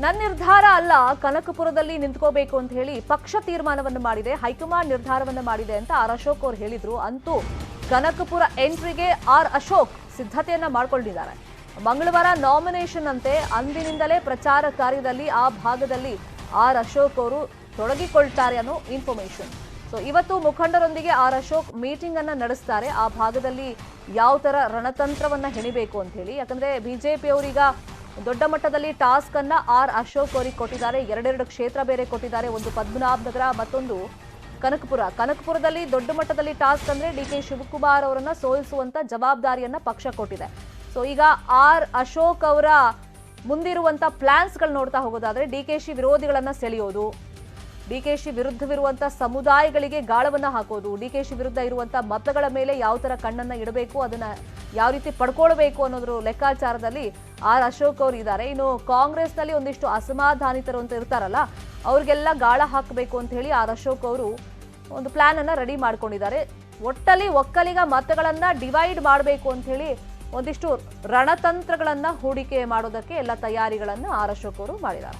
ನನ್ನ ನಿರ್ಧಾರ ಅಲ್ಲ ಕನಕಪುರದಲ್ಲಿ ನಿಂತ್ಕೋಬೇಕು ಅಂತ ಹೇಳಿ ಪಕ್ಷ ತೀರ್ಮಾನವನ್ನು ಮಾಡಿದೆ, ಹೈಕಮಾಂಡ್ ನಿರ್ಧಾರವನ್ನು ಮಾಡಿದೆ ಅಂತ ಆರ್ ಅಶೋಕ್ ಅವರು ಹೇಳಿದ್ರು. ಅಂತೂ ಕನಕಪುರ ಎಂಟ್ರಿಗೆ ಆರ್ ಅಶೋಕ್ ಸಿದ್ಧತೆಯನ್ನ ಮಾಡಿಕೊಂಡಿದ್ದಾರೆ. ಮಂಗಳವಾರ ನಾಮಿನೇಷನ್ ಅಂತೆ, ಅಂದಿನಿಂದಲೇ ಪ್ರಚಾರ ಕಾರ್ಯದಲ್ಲಿ ಆ ಭಾಗದಲ್ಲಿ ಆರ್ ಅಶೋಕ್ ಅವರು ತೊಡಗಿಕೊಳ್ತಾರೆ ಅನ್ನೋ ಇನ್ಫಾರ್ಮೇಶನ್. ಸೊ ಇವತ್ತು ಮುಖಂಡರೊಂದಿಗೆ ಆರ್ ಅಶೋಕ್ ಮೀಟಿಂಗ್ ಅನ್ನ ನಡೆಸ್ತಾರೆ. ಆ ಭಾಗದಲ್ಲಿ ಯಾವ ತರ ರಣತಂತ್ರವನ್ನ ಹೆಣಿಬೇಕು ಅಂತ ಹೇಳಿ, ಯಾಕಂದ್ರೆ ಬಿಜೆಪಿ ಅವರೀಗ ದೊಡ್ಡ ಮಟ್ಟದಲ್ಲಿ ಟಾಸ್ಕ್ ಅನ್ನ ಆರ್ ಅಶೋಕ್ ಅವರಿಗೆ ಕೊಟ್ಟಿದ್ದಾರೆ. ಎರಡೆರಡು ಕ್ಷೇತ್ರ ಬೇರೆ ಕೊಟ್ಟಿದ್ದಾರೆ, ಒಂದು ಪದ್ಮನಾಭ ನಗರ, ಮತ್ತೊಂದು ಕನಕಪುರದಲ್ಲಿ ದೊಡ್ಡ ಮಟ್ಟದಲ್ಲಿ ಟಾಸ್ಕ್ ಅಂದ್ರೆ ಡಿ.ಕೆ. ಶಿವಕುಮಾರ್ ಅವರನ್ನ ಸೋಲಿಸುವಂತ ಜವಾಬ್ದಾರಿಯನ್ನ ಪಕ್ಷ ಕೊಟ್ಟಿದೆ. ಸೊ ಈಗ ಆರ್ ಅಶೋಕ್ ಅವರ ಮುಂದಿರುವಂತ ಪ್ಲಾನ್ಸ್ ಗಳು ನೋಡ್ತಾ ಹೋಗೋದಾದ್ರೆ ಡಿ.ಕೆ.ಶಿ ವಿರೋಧಿಗಳನ್ನ ಸೆಳೆಯೋದು, ಡಿ.ಕೆ.ಶಿ ವಿರುದ್ಧವಿರುವಂತ ಸಮುದಾಯಗಳಿಗೆ ಗಾಳವನ್ನ ಹಾಕೋದು, ಡಿ.ಕೆ.ಶಿ ವಿರುದ್ಧ ಇರುವಂತ ಮತಗಳ ಮೇಲೆ ಯಾವ ತರ ಕಣ್ಣನ್ನ ಇಡಬೇಕು, ಅದನ್ನ ಯಾವ ರೀತಿ ಪಡ್ಕೊಳ್ಬೇಕು ಅನ್ನೋದ್ರ ಲೆಕ್ಕಾಚಾರದಲ್ಲಿ ಆರ್ ಅಶೋಕ್ ಅವರು ಇದ್ದಾರೆ. ಇನ್ನು ಕಾಂಗ್ರೆಸ್ನಲ್ಲಿ ಒಂದಿಷ್ಟು ಅಸಮಾಧಾನಿತರು ಅಂತ ಇರ್ತಾರಲ್ಲ, ಅವ್ರಿಗೆಲ್ಲ ಗಾಳ ಹಾಕಬೇಕು ಅಂತ ಹೇಳಿ ಆರ್ ಅಶೋಕ್ ಅವರು ಒಂದು ಪ್ಲಾನ್ ಅನ್ನ ರೆಡಿ ಮಾಡ್ಕೊಂಡಿದ್ದಾರೆ. ಒಟ್ಟಲ್ಲಿ ಒಕ್ಕಲಿಗ ಮತಗಳನ್ನ ಡಿವೈಡ್ ಮಾಡಬೇಕು ಅಂತ ಹೇಳಿ ಒಂದಿಷ್ಟು ರಣತಂತ್ರಗಳನ್ನ ಹೂಡಿಕೆ ಮಾಡೋದಕ್ಕೆ ಎಲ್ಲ ತಯಾರಿಗಳನ್ನ ಆರ್ ಅಶೋಕ್ ಅವರು ಮಾಡಿದ್ದಾರೆ.